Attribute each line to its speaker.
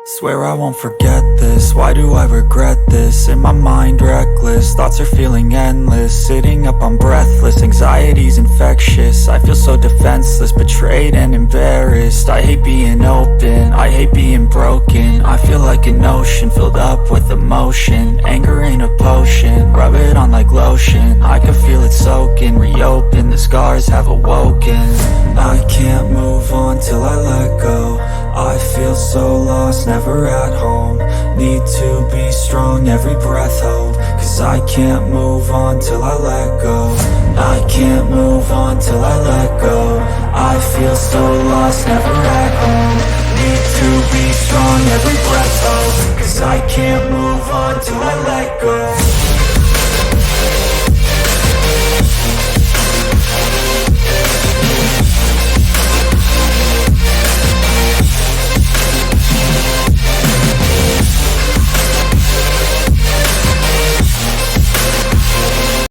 Speaker 1: Swear I won't forget this, why do I regret this? In my mind reckless, thoughts are feeling endless. Sitting up I'm breathless, anxiety's infectious. I feel so defenseless, betrayed and embarrassed. I hate being open, I hate being broken. I feel like an ocean filled up with emotion. Anger ain't a potion, rub it on like lotion. I can feel it soaking, reopen, the scars have awoken. I can't move on till I let go. I feel so lost, never at home. Need to be strong, every breath hold. Cause I can't move on till I let go. I can't move on till I let go. I feel so lost, never at home. Need to be strong, every breath hold. Cause I can't move on till I let go.